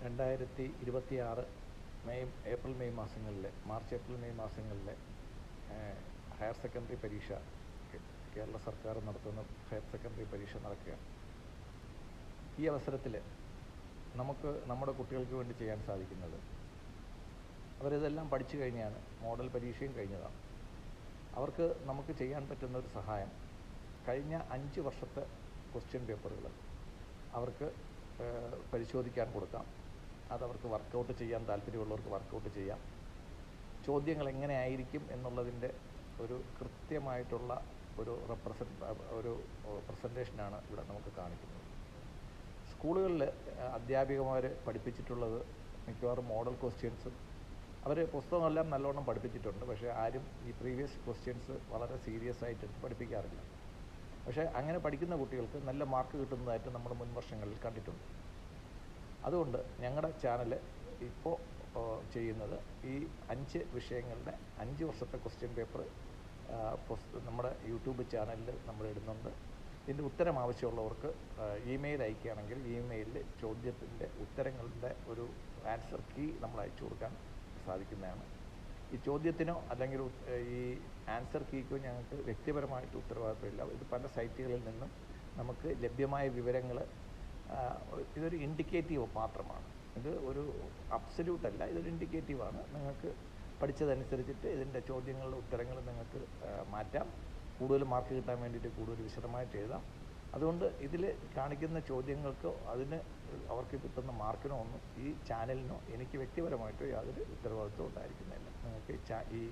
2026 April May മാസങ്ങളിലെ March April May മാസങ്ങളിലെ higher secondary പരീക്ഷ കേരള സർക്കാർ നടത്തുന്ന ഹയർ സെക്കൻഡറി പരീക്ഷ നടക്കുകയാണ്. ഈ അവസരത്തിൽ നമുക്ക് നമ്മുടെ കുട്ടികൾക്ക് വേണ്ടി ചെയ്യാൻ സാധിക്കുന്നത്, അവരിതെല്ലാം പഠിച്ചു കഴിഞ്ഞാണ്, മോഡൽ പരീക്ഷയും കഴിഞ്ഞതാണ്. അവർക്ക് നമുക്ക് ചെയ്യാൻ പറ്റുന്ന ഒരു സഹായം, കഴിഞ്ഞ 5 വർഷത്തെ ക്വസ്റ്റ്യൻ പേപ്പറുകൾ അവർക്ക് പരിശോധിക്കാൻ കൊടുക്കാം. അതവർക്ക് വർക്കൗട്ട് ചെയ്യാൻ താല്പര്യമുള്ളവർക്ക് വർക്കൗട്ട് ചെയ്യാം. ചോദ്യങ്ങൾ എങ്ങനെയായിരിക്കും എന്നുള്ളതിൻ്റെ ഒരു കൃത്യമായിട്ടുള്ള ഒരു പ്രസൻറ്റേഷനാണ് ഇവിടെ നമുക്ക് കാണിക്കുന്നത്. സ്കൂളുകളിൽ അധ്യാപികമാർ പഠിപ്പിച്ചിട്ടുള്ളത് മിക്കവാറും മോഡൽ ക്വസ്റ്റ്യൻസും അവർ പുസ്തകമെല്ലാം നല്ലോണം പഠിപ്പിച്ചിട്ടുണ്ട്. പക്ഷേ ആരും ഈ പ്രീവിയസ് ക്വസ്റ്റ്യൻസ് വളരെ സീരിയസ് ആയിട്ട് പഠിപ്പിക്കാറില്ല. പക്ഷേ അങ്ങനെ പഠിക്കുന്ന കുട്ടികൾക്ക് നല്ല മാർക്ക് കിട്ടുന്നതായിട്ട് നമ്മൾ മുൻ വർഷങ്ങളിൽ കണ്ടിട്ടുണ്ട്. അതുകൊണ്ട് ഞങ്ങളുടെ ചാനൽ ഇപ്പോൾ ചെയ്യുന്നത് ഈ 5 വിഷയങ്ങളുടെ 5 വർഷത്തെ ക്വസ്റ്റ്യൻ പേപ്പർ നമ്മുടെ യൂട്യൂബ് ചാനലിൽ നമ്മൾ ഇടുന്നുണ്ട്. ഇതിൻ്റെ ഉത്തരം ആവശ്യമുള്ളവർക്ക് ഇമെയിൽ അയക്കുകയാണെങ്കിൽ ഇമെയിലിൽ ചോദ്യത്തിൻ്റെ ഉത്തരങ്ങളുടെ ഒരു ആൻസർ കീ നമ്മൾ അയച്ചു കൊടുക്കാൻ സാധിക്കുന്നതാണ്. ഈ ചോദ്യത്തിനോ അല്ലെങ്കിൽ ഈ ആൻസർ കീക്കോ ഞങ്ങൾക്ക് വ്യക്തിപരമായിട്ട് ഉത്തരവാദിത്തമില്ല. ഇത് പല സൈറ്റുകളിൽ നിന്നും നമുക്ക് ലഭ്യമായ വിവരങ്ങൾ, ഇതൊരു ഇൻഡിക്കേറ്റീവ് മാത്രമാണ്. ഇത് ഒരു അബ്സല്യൂട്ട് അല്ല, ഇതൊരു ഇൻഡിക്കേറ്റീവാണ്. നിങ്ങൾക്ക് പഠിച്ചതനുസരിച്ചിട്ട് ഇതിൻ്റെ ചോദ്യങ്ങളുടെ ഉത്തരങ്ങൾ നിങ്ങൾക്ക് മാറ്റാം. കൂടുതൽ മാർക്ക് കിട്ടാൻ വേണ്ടിയിട്ട് കൂടുതൽ വിശദമായിട്ട് എഴുതാം. അതുകൊണ്ട് ഇതിൽ കാണിക്കുന്ന ചോദ്യങ്ങൾക്കോ അവർക്ക് കിട്ടുന്ന മാർക്കിനോ ഒന്നും ഈ ചാനലിനോ എനിക്ക് വ്യക്തിപരമായിട്ടോ യാതൊരു ഉത്തരവാദിത്വം ഉണ്ടായിരിക്കുന്നില്ല. നിങ്ങൾക്ക് ഈ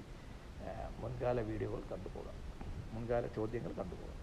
മുൻകാല വീഡിയോകൾ കണ്ടുപോകാം, മുൻകാല ചോദ്യങ്ങൾ കണ്ടുപോകാം.